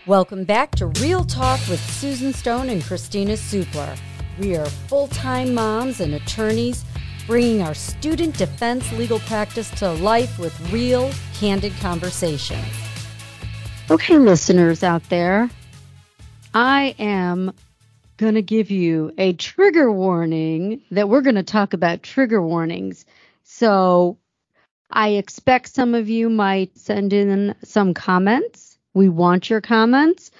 Welcome back to Real Talk with Susan Stone and Kristina Supler. We are full-time moms and attorneys bringing our student defense legal practice to life with real, candid conversations. Okay, listeners out there, I am going to give you a trigger warning that we're going to talk about trigger warnings. So I expect some of you might send in some comments. We want your comments,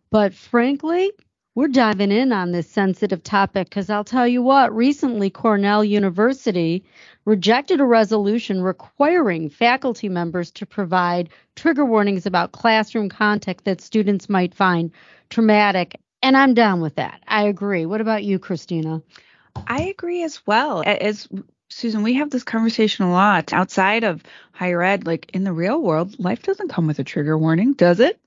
but frankly, we're diving in on this sensitive topic because I'll tell you what, recently Cornell University rejected a resolution requiring faculty members to provide trigger warnings about classroom content that students might find traumatic, and I'm down with that. I agree. What about you, Kristina? I agree as well. As Susan, we have this conversation a lot outside of higher ed, like in the real world. Life doesn't come with a trigger warning, does it?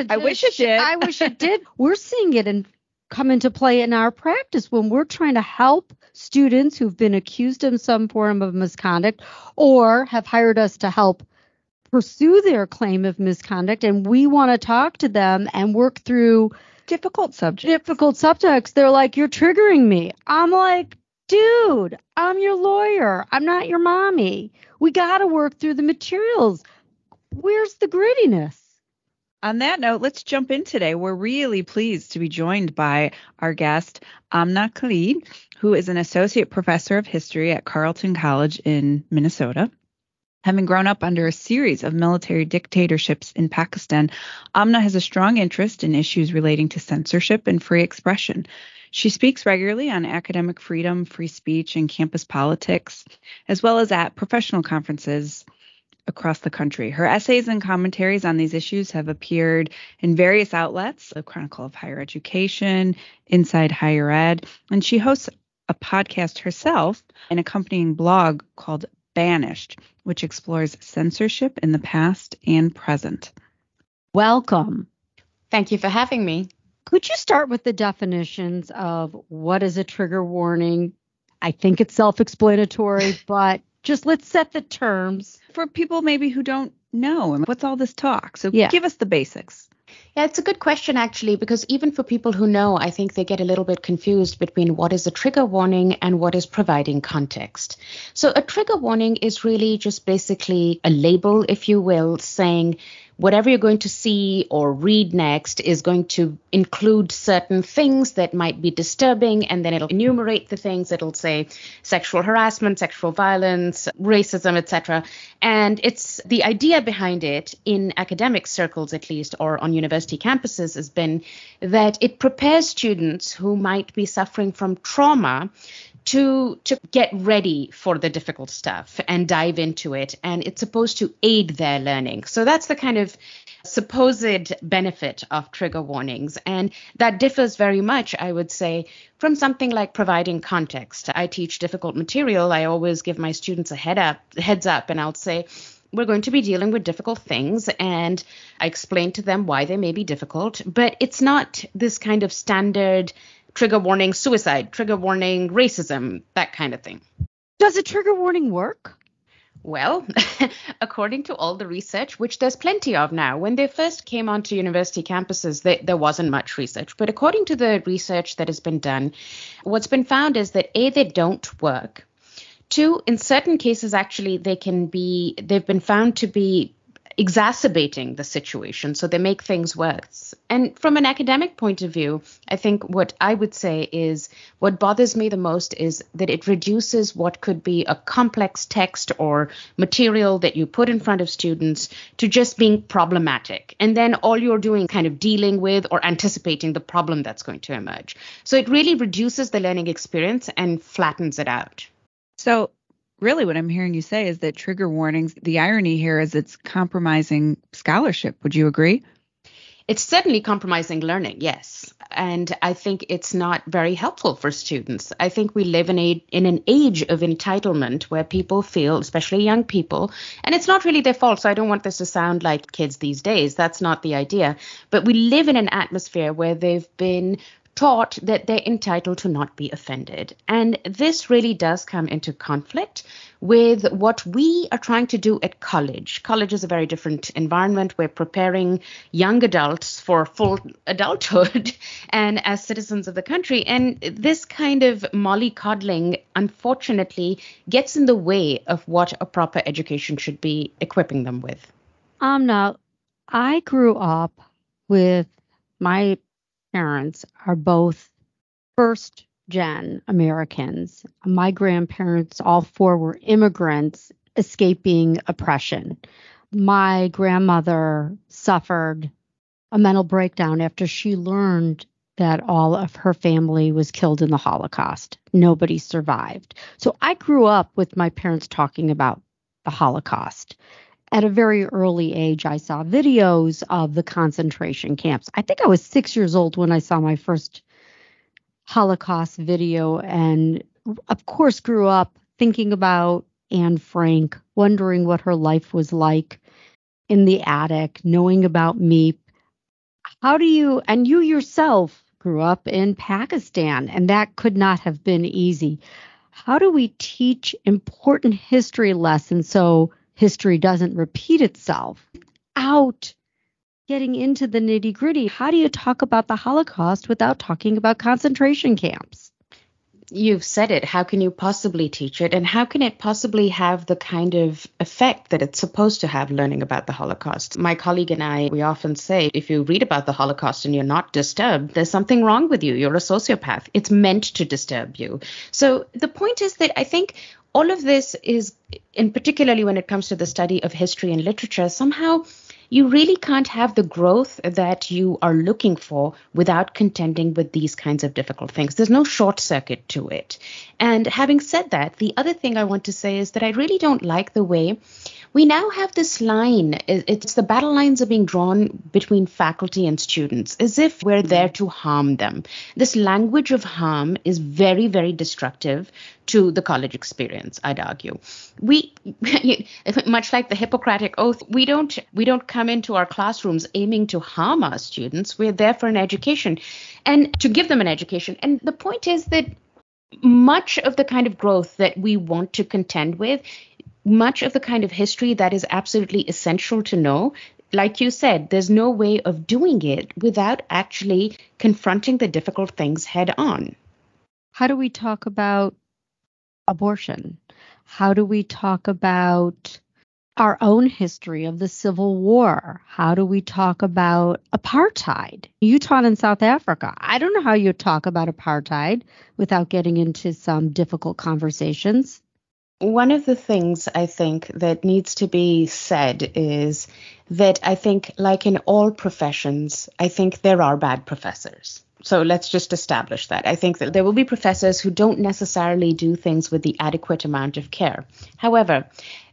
I wish it did. I wish it did. We're seeing it come into play in our practice when we're trying to help students who've been accused of some form of misconduct or have hired us to help pursue their claim of misconduct, and we want to talk to them and work through difficult subjects. They're like, you're triggering me. I'm like, dude, I'm your lawyer. I'm not your mommy. We got to work through the materials. Where's the grittiness? On that note, let's jump in today. We're really pleased to be joined by our guest, Amna Khalid, who is an associate professor of history at Carleton College in Minnesota. Having grown up under a series of military dictatorships in Pakistan, Amna has a strong interest in issues relating to censorship and free expression. She speaks regularly on academic freedom, free speech, and campus politics, as well as at professional conferences across the country. Her essays and commentaries on these issues have appeared in various outlets, the Chronicle of Higher Education, Inside Higher Ed, and she hosts a podcast herself, an accompanying blog called Banished, which explores censorship in the past and present. Welcome. Thank you for having me. Could you start with the definitions of what is a trigger warning? I think it's self-explanatory, but just let's set the terms. For people maybe who don't know, and what's all this talk? So give us the basics. Yeah, it's a good question, actually, because even for people who know, I think they get a little bit confused between what is a trigger warning and what is providing context. So a trigger warning is really just basically a label, if you will, saying whatever you're going to see or read next is going to include certain things that might be disturbing, and then it'll enumerate the things. It'll say sexual harassment, sexual violence, racism, etc. And it's the idea behind it in academic circles, at least, or on university campuses, has been that it prepares students who might be suffering from trauma to get ready for the difficult stuff and dive into it. And it's supposed to aid their learning. So that's the kind of supposed benefit of trigger warnings. And that differs very much, I would say, from something like providing context. I teach difficult material. I always give my students a heads up, and I'll say, we're going to be dealing with difficult things, and I explain to them why they may be difficult, but it's not this kind of standard trigger warning suicide, trigger warning racism, that kind of thing. Does a trigger warning work? Well, according to all the research, which there's plenty of now, when they first came onto university campuses, there wasn't much research. But according to the research that has been done, what's been found is that A, they don't work. Two, in certain cases, actually, they've been found to be exacerbating the situation. So they make things worse. And from an academic point of view, I think what I would say is what bothers me the most is that it reduces what could be a complex text or material that you put in front of students to just being problematic. And then all you're doing kind of dealing with or anticipating the problem that's going to emerge. So it really reduces the learning experience and flattens it out. So really what I'm hearing you say is that trigger warnings, the irony here is it's compromising scholarship. Would you agree? It's certainly compromising learning, yes. And I think it's not very helpful for students. I think we live in an age of entitlement where people feel, especially young people, and it's not really their fault, so I don't want this to sound like kids these days. That's not the idea. But we live in an atmosphere where they've been taught that they're entitled to not be offended. And this really does come into conflict with what we are trying to do at college. College is a very different environment. We're preparing young adults for full adulthood and as citizens of the country. And this kind of mollycoddling, unfortunately, gets in the way of what a proper education should be equipping them with. Amna, I grew up with my parents are both first gen Americans. My grandparents, all four, were immigrants escaping oppression. My grandmother suffered a mental breakdown after she learned that all of her family was killed in the Holocaust. Nobody survived. So I grew up with my parents talking about the Holocaust. At a very early age, I saw videos of the concentration camps. I think I was 6 years old when I saw my first Holocaust video, and of course grew up thinking about Anne Frank, wondering what her life was like in the attic, knowing about Meep. How do you, and you yourself grew up in Pakistan, and that could not have been easy. How do we teach important history lessons so history doesn't repeat itself without getting into the nitty gritty? How do you talk about the Holocaust without talking about concentration camps? You've said it. How can you possibly teach it? And how can it possibly have the kind of effect that it's supposed to have, learning about the Holocaust? My colleague and I, we often say, if you read about the Holocaust and you're not disturbed, there's something wrong with you. You're a sociopath. It's meant to disturb you. So the point is that I think all of this is, and particularly when it comes to the study of history and literature, somehow you really can't have the growth that you are looking for without contending with these kinds of difficult things. There's no short circuit to it. And having said that, the other thing I want to say is that I really don't like the way we now have this line. It's the battle lines are being drawn between faculty and students as if we're there to harm them. This language of harm is very, very destructive to the college experience, I'd argue. We, much like the Hippocratic Oath, we don't come into our classrooms aiming to harm our students. We're there for an education and to give them an education. And the point is that much of the kind of growth that we want to contend with, much of the kind of history that is absolutely essential to know, like you said, there's no way of doing it without actually confronting the difficult things head on. How do we talk about abortion? How do we talk about our own history of the Civil War? How do we talk about apartheid? You taught in South Africa. I don't know how you talk about apartheid without getting into some difficult conversations. One of the things I think that needs to be said is that I think, like in all professions, I think there are bad professors. So let's just establish that. I think that there will be professors who don't necessarily do things with the adequate amount of care. However,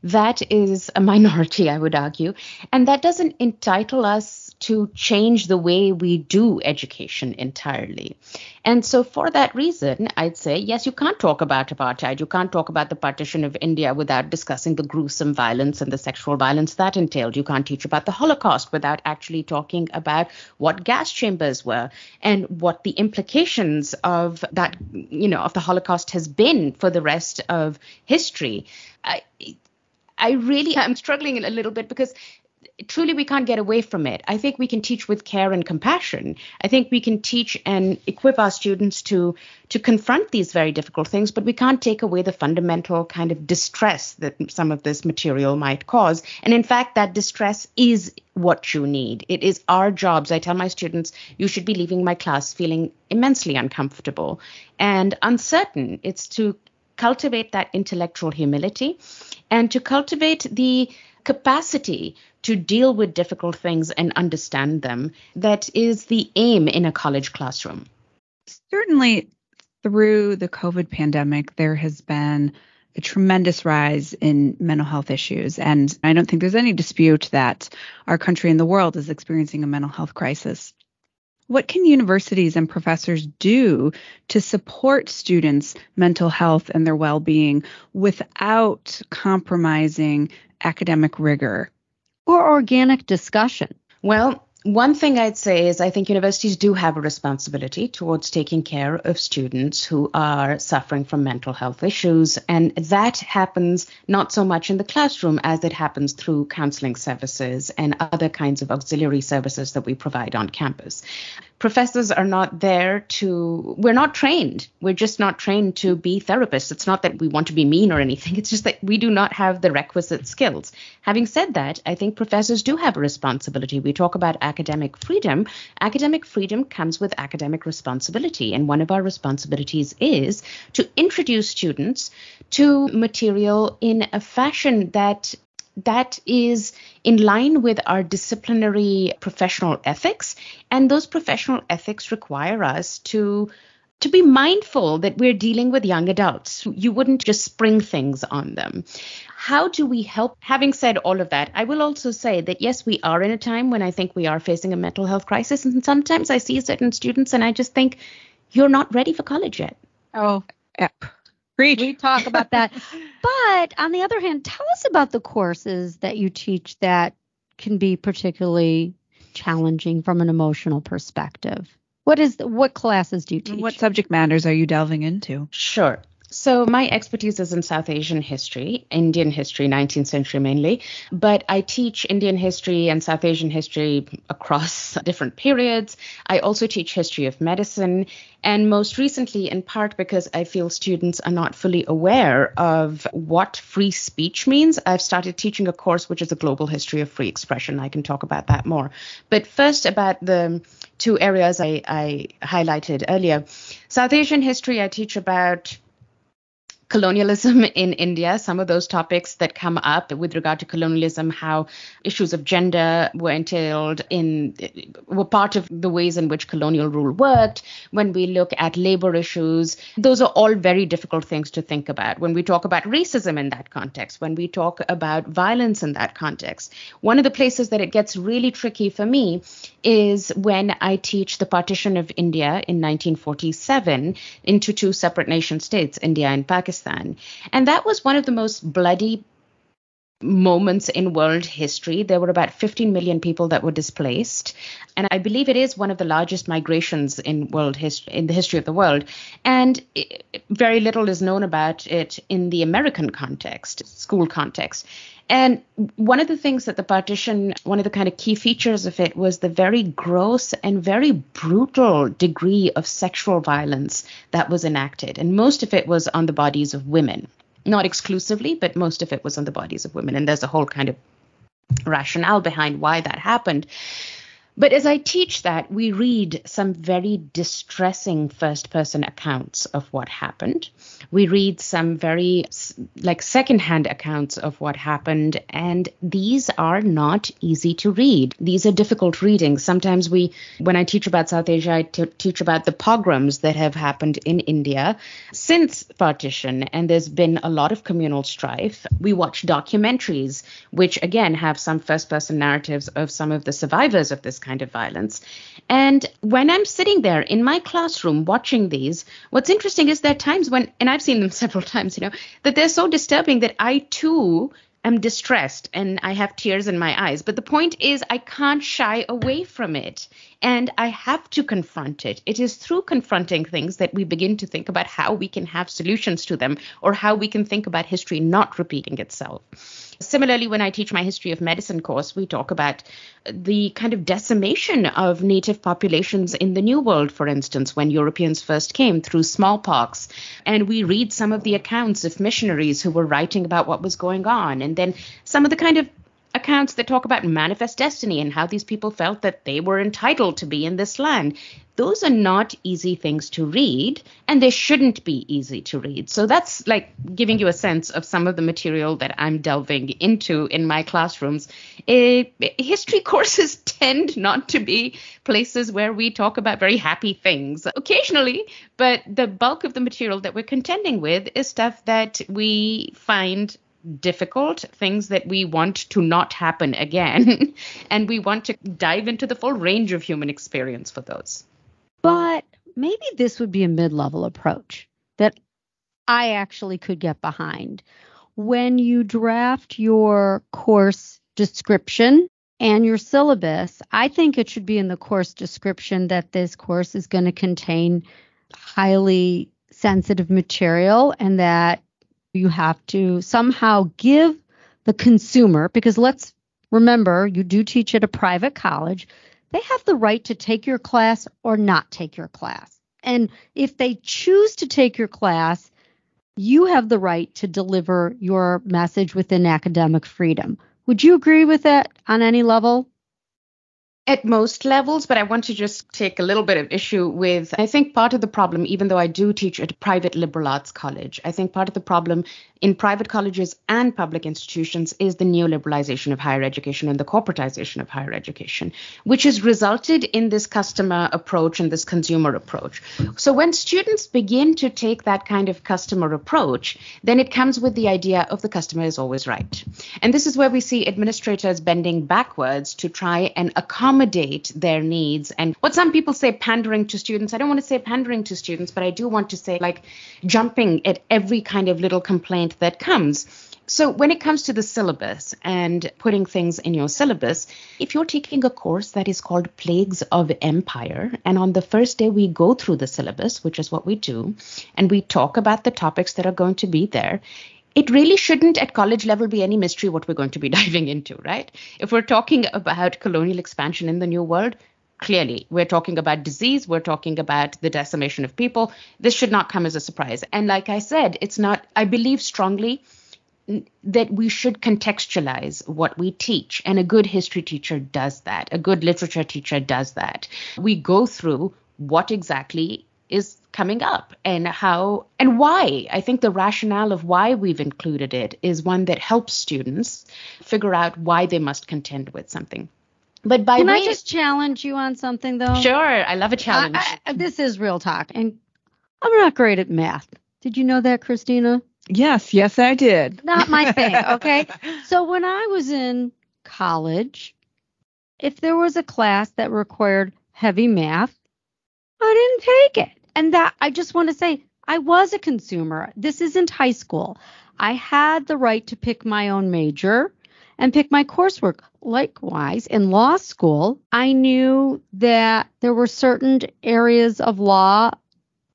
that is a minority, I would argue, and that doesn't entitle us to change the way we do education entirely. And so for that reason, I'd say, yes, you can't talk about apartheid. You can't talk about the partition of India without discussing the gruesome violence and the sexual violence that entailed. You can't teach about the Holocaust without actually talking about what gas chambers were and what the implications of that, of the Holocaust has been for the rest of history. I'm struggling a little bit because truly we can't get away from it. I think we can teach with care and compassion. I think we can teach and equip our students to confront these very difficult things, but we can't take away the fundamental kind of distress that some of this material might cause. And in fact, that distress is what you need. It is our jobs. I tell my students, you should be leaving my class feeling immensely uncomfortable and uncertain. It's to cultivate that intellectual humility and to cultivate the capacity to deal with difficult things and understand them. That is the aim in a college classroom. Certainly, through the COVID pandemic, there has been a tremendous rise in mental health issues. And I don't think there's any dispute that our country and the world is experiencing a mental health crisis. What can universities and professors do to support students' mental health and their well-being without compromising academic rigor? Or organic discussion? Well, One thing I'd say is I think universities do have a responsibility towards taking care of students who are suffering from mental health issues. And that happens not so much in the classroom as it happens through counseling services and other kinds of auxiliary services that we provide on campus. Professors are not there we're not trained. We're just not trained to be therapists. It's not that we want to be mean or anything. It's just that we do not have the requisite skills. Having said that, I think professors do have a responsibility. We talk about academic freedom. Academic freedom comes with academic responsibility. And one of our responsibilities is to introduce students to material in a fashion that is in line with our disciplinary professional ethics. And those professional ethics require us to be mindful that we're dealing with young adults. You wouldn't just spring things on them. How do we help? Having said all of that, I will also say that, yes, we are in a time when I think we are facing a mental health crisis. And sometimes I see certain students and I just think, you're not ready for college yet. Oh, yep. Preach. We talk about that. But on the other hand, tell us about the courses that you teach that can be particularly challenging from an emotional perspective. What classes do you teach? What subject matters are you delving into? Sure. So my expertise is in South Asian history, Indian history, 19th century mainly, but I teach Indian history and South Asian history across different periods. I also teach history of medicine, and most recently, in part because I feel students are not fully aware of what free speech means, I've started teaching a course which is a global history of free expression. I can talk about that more. But first, about the two areas I highlighted earlier. South Asian history, I teach about colonialism in India, some of those topics that come up with regard to colonialism, how issues of gender were part of the ways in which colonial rule worked. When we look at labor issues, those are all very difficult things to think about. When we talk about racism in that context, when we talk about violence in that context, one of the places that it gets really tricky for me is when I teach the partition of India in 1947 into two separate nation states, India and Pakistan. And that was one of the most bloody moments in world history. There were about 15 million people that were displaced. And I believe it is one of the largest migrations in the history of the world. And very little is known about it in the American context, school context. And one of the things that the partition, one of the kind of key features of it was the very gross and very brutal degree of sexual violence that was enacted. And most of it was on the bodies of women. Not exclusively, but most of it was on the bodies of women. And there's a whole kind of rationale behind why that happened. But as I teach that, we read some very distressing first-person accounts of what happened. We read some very secondhand accounts of what happened, and these are not easy to read. These are difficult reading. Sometimes when I teach about South Asia, I teach about the pogroms that have happened in India since partition, and there's been a lot of communal strife. We watch documentaries, which again have some first-person narratives of some of the survivors of this kind of violence. And when I'm sitting there in my classroom watching these, what's interesting is there are times when, and I've seen them several times, that they're so disturbing that I too am distressed and I have tears in my eyes. But the point is, I can't shy away from it and I have to confront it. It is through confronting things that we begin to think about how we can have solutions to them or how we can think about history not repeating itself. Similarly, when I teach my history of medicine course, we talk about the kind of decimation of native populations in the New World, for instance, when Europeans first came through smallpox. And we read some of the accounts of missionaries who were writing about what was going on. And then some of the kind of accounts that talk about manifest destiny and how these people felt that they were entitled to be in this land. Those are not easy things to read, and they shouldn't be easy to read. So that's like giving you a sense of some of the material that I'm delving into in my classrooms. History courses tend not to be places where we talk about very happy things occasionally, but the bulk of the material that we're contending with is stuff that we find difficult, things that we want to not happen again, and we want to dive into the full range of human experience for those. But maybe this would be a mid-level approach that I actually could get behind. When you draft your course description, and your syllabus, I think it should be in the course description that this course is going to contain highly sensitive material and that you have to somehow give the consumer, because let's remember, you do teach at a private college, they have the right to take your class or not take your class. And if they choose to take your class, you have the right to deliver your message within academic freedom. Would you agree with that on any level? At most levels, but I want to just take a little bit of issue with, I think part of the problem, even though I do teach at a private liberal arts college, I think part of the problem in private colleges and public institutions is the neoliberalization of higher education and the corporatization of higher education, which has resulted in this customer approach and this consumer approach. So when students begin to take that kind of customer approach, then it comes with the idea of the customer is always right. And this is where we see administrators bending backwards to try and accommodate their needs. And what some people say pandering to students, I don't want to say pandering to students, but I do want to say like jumping at every kind of little complaint that comes. So when it comes to the syllabus and putting things in your syllabus, if you're taking a course that is called Plagues of Empire, and on the first day we go through the syllabus, which is what we do, and we talk about the topics that are going to be there, it really shouldn't at college level be any mystery what we're going to be diving into, right? If we're talking about colonial expansion in the New World, clearly we're talking about disease, we're talking about the decimation of people. This should not come as a surprise. And like I said, it's not, I believe strongly that we should contextualize what we teach. And a good history teacher does that. A good literature teacher does that. We go through what exactly is coming up and how and why. I think the rationale of why we've included it is one that helps students figure out why they must contend with something. But by Can I just challenge you on something, though? Sure. I love a challenge. This is real talk. And I'm not great at math. Did you know that, Kristina? Yes, I did. Not my thing, okay? So when I was in college, if there was a class that required heavy math, I didn't take it. And that I just want to say, I was a consumer. This isn't high school. I had the right to pick my own major and pick my coursework. Likewise, in law school, I knew that there were certain areas of law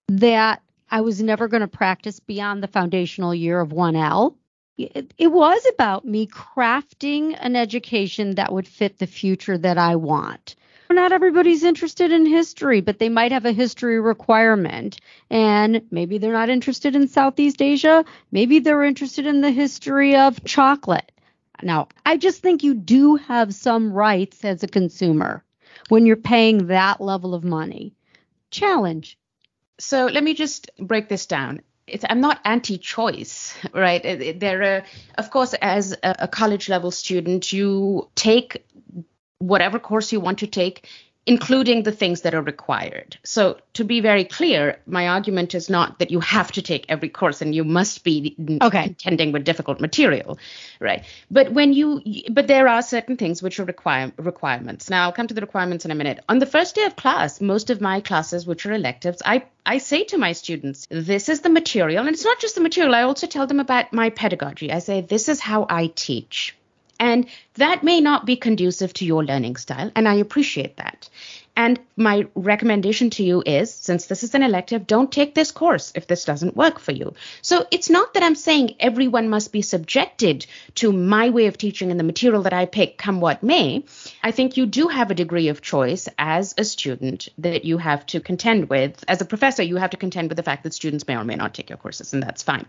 that I was never going to practice beyond the foundational year of 1L. It was about me crafting an education that would fit the future that I want. Not everybody's interested in history, but they might have a history requirement. And maybe they're not interested in Southeast Asia. Maybe they're interested in the history of chocolate. Now, I just think you do have some rights as a consumer when you're paying that level of money. Challenge. So let me just break this down. I'm not anti-choice, right? Of course, as a college level student, you take whatever course you want to take, including the things that are required. So to be very clear, my argument is not that you have to take every course and you must be contending with difficult material, right? But there are certain things which are requirements. Now I'll come to the requirements in a minute. On the first day of class, most of my classes, which are electives, I say to my students, this is the material. And it's not just the material. I also tell them about my pedagogy. I say, this is how I teach. And that may not be conducive to your learning style, and I appreciate that. And my recommendation to you is, since this is an elective, don't take this course if this doesn't work for you. So it's not that I'm saying everyone must be subjected to my way of teaching and the material that I pick, come what may. I think you do have a degree of choice as a student that you have to contend with. As a professor, you have to contend with the fact that students may or may not take your courses, and that's fine.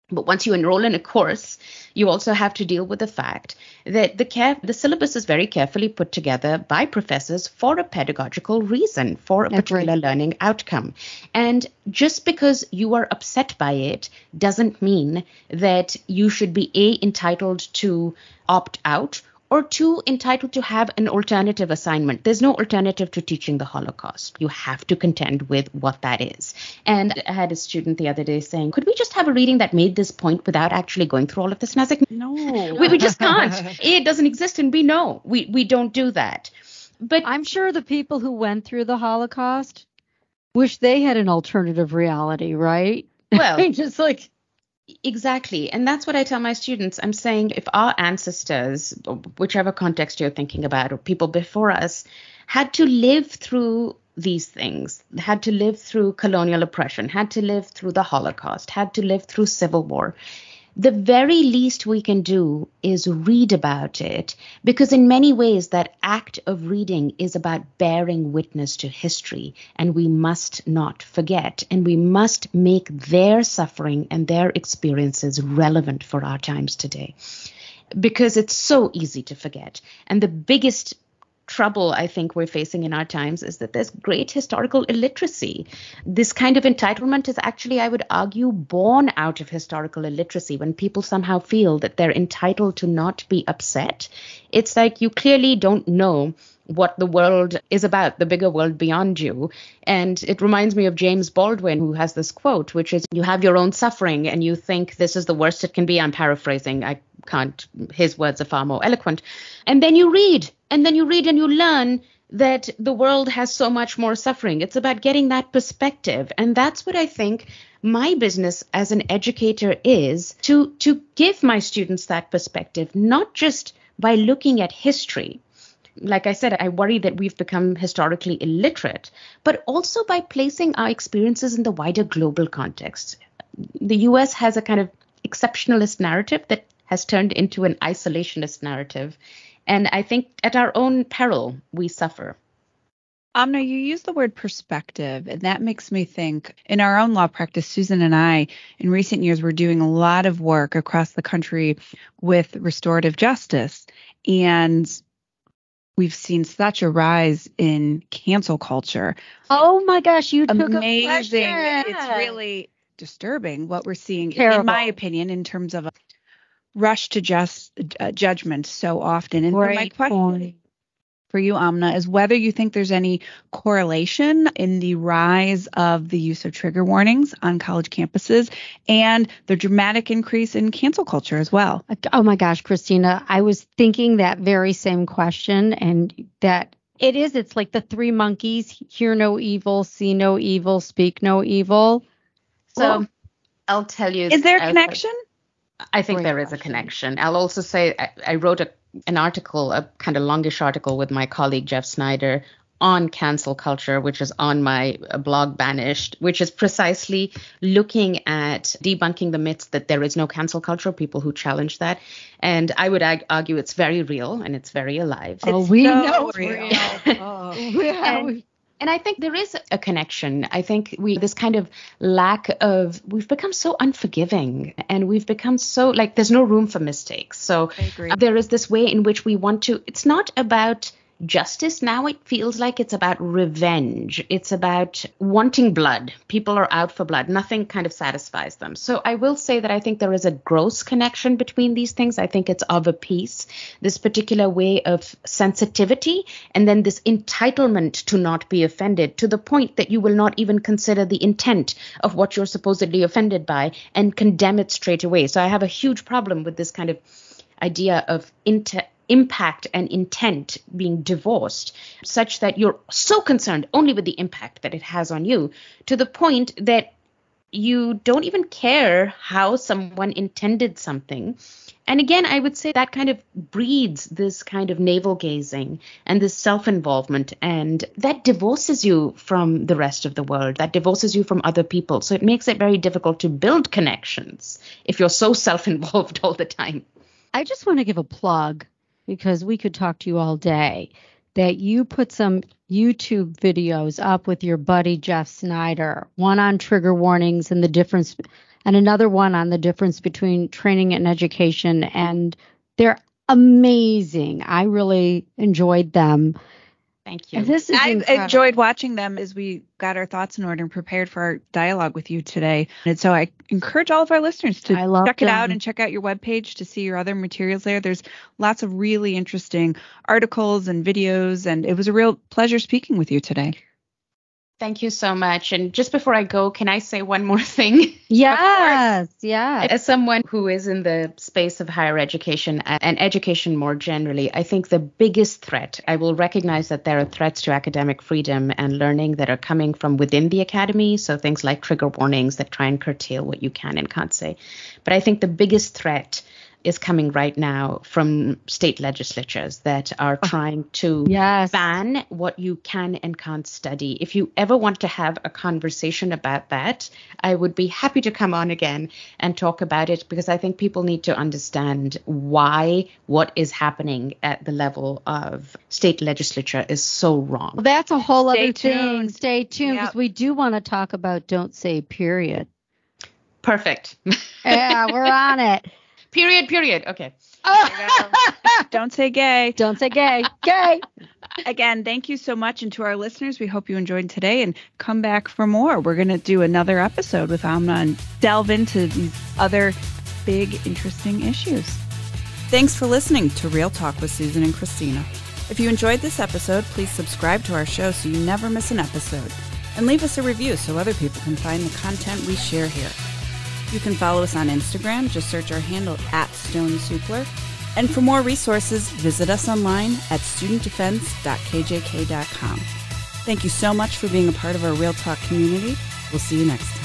But once you enroll in a course, you also have to deal with the fact that the syllabus is very carefully put together by professors for a pedagogical reason, for a particular learning outcome. And just because you are upset by it doesn't mean that you should be entitled to opt out, or two, entitled to have an alternative assignment. There's no alternative to teaching the Holocaust. You have to contend with what that is. And I had a student the other day saying, could we just have a reading that made this point without actually going through all of this? And I was like, no, we just can't. It doesn't exist, and we know we don't do that. But I'm sure the people who went through the Holocaust wish they had an alternative reality, right? Well, just like Exactly. And that's what I tell my students. I'm saying if our ancestors, whichever context you're thinking about, or people before us, had to live through these things, had to live through colonial oppression, had to live through the Holocaust, had to live through civil war, the very least we can do is read about it, because in many ways that act of reading is about bearing witness to history, and we must not forget, and we must make their suffering and their experiences relevant for our times today, because it's so easy to forget. And the biggest trouble I think we're facing in our times is that there's great historical illiteracy. This kind of entitlement is actually, I would argue, born out of historical illiteracy. When people somehow feel that they're entitled to not be upset, it's like you clearly don't know what the world is about, the bigger world beyond you. And it reminds me of James Baldwin, who has this quote, which is, you have your own suffering and you think this is the worst it can be. I'm paraphrasing. I can't, his words are far more eloquent. And then you read, and you learn that the world has so much more suffering. It's about getting that perspective. And that's what I think my business as an educator is, to give my students that perspective, not just by looking at history. Like I said, I worry that we've become historically illiterate, but also by placing our experiences in the wider global context. The US has a kind of exceptionalist narrative that has turned into an isolationist narrative. And I think at our own peril, we suffer. Amna, you use the word perspective, and that makes me think in our own law practice, Susan and I, in recent years, we're doing a lot of work across the country with restorative justice. And we've seen such a rise in cancel culture. Oh my gosh, you took amazing. A question. It's really disturbing what we're seeing, Terrible. in my opinion, in terms of a rush to judgment so often. And Great my question point. for you, Amna, is whether you think there's any correlation in the rise of the use of trigger warnings on college campuses and the dramatic increase in cancel culture as well. Oh my gosh, Kristina, I was thinking that very same question, and that it's like the three monkeys: hear no evil, see no evil, speak no evil. So I'll tell you. Is there a connection? I think there is a connection. I'll also say I wrote an article, a kind of longish article with my colleague Jeff Snyder on cancel culture, which is on my blog Banished, which is precisely looking at debunking the myths that there is no cancel culture, people who challenge that. And I would argue it's very real and it's very alive. We know it's real. And I think there is a connection. I think this kind of lack of, we've become so unforgiving, and we've become so, like, there's no room for mistakes. So there is this way in which we want to, it's not about justice now. It feels like it's about revenge. It's about wanting blood. People are out for blood. Nothing kind of satisfies them. So I will say that I think there is a gross connection between these things. I think it's of a piece, this particular way of sensitivity, and then this entitlement to not be offended, to the point that you will not even consider the intent of what you're supposedly offended by and condemn it straight away. So I have a huge problem with this kind of idea of impact and intent being divorced, such that you're so concerned only with the impact that it has on you, to the point that you don't even care how someone intended something. And again, I would say that kind of breeds this kind of navel gazing and this self-involvement, and that divorces you from the rest of the world, that divorces you from other people. So it makes it very difficult to build connections if you're so self-involved all the time. I just want to give a plug, because we could talk to you all day, that you put some YouTube videos up with your buddy Jeff Snyder, one on trigger warnings and the difference, and another one on the difference between training and education. And they're amazing. I really enjoyed them. Thank you. And this is I've enjoyed watching them as we got our thoughts in order and prepared for our dialogue with you today. And so I encourage all of our listeners to check it out and check out your webpage to see your other materials there. There's lots of really interesting articles and videos, and it was a real pleasure speaking with you today. Thank you so much. And just before I go, can I say one more thing? Yes, yeah. As someone who is in the space of higher education and education more generally, I think the biggest threat, I will recognize that there are threats to academic freedom and learning that are coming from within the academy. So things like trigger warnings that try and curtail what you can and can't say. But I think the biggest threat is coming right now from state legislatures that are trying to ban what you can and can't study. If you ever want to have a conversation about that, I would be happy to come on again and talk about it, because I think people need to understand why what is happening at the level of state legislature is so wrong. Well, that's a whole other Stay thing. tuned. Stay tuned, because we do want to talk about don't say period. Perfect. Yeah, we're on it. Period. Okay. Don't say gay. Don't say gay. Gay. Again, thank you so much. And to our listeners, we hope you enjoyed today and come back for more. We're going to do another episode with Amna and delve into these other big, interesting issues. Thanks for listening to Real Talk with Susan and Kristina. If you enjoyed this episode, please subscribe to our show so you never miss an episode. And leave us a review so other people can find the content we share here. You can follow us on Instagram. Just search our handle @StoneSupler. And for more resources, visit us online at studentdefense.kjk.com. Thank you so much for being a part of our Real Talk community. We'll see you next time.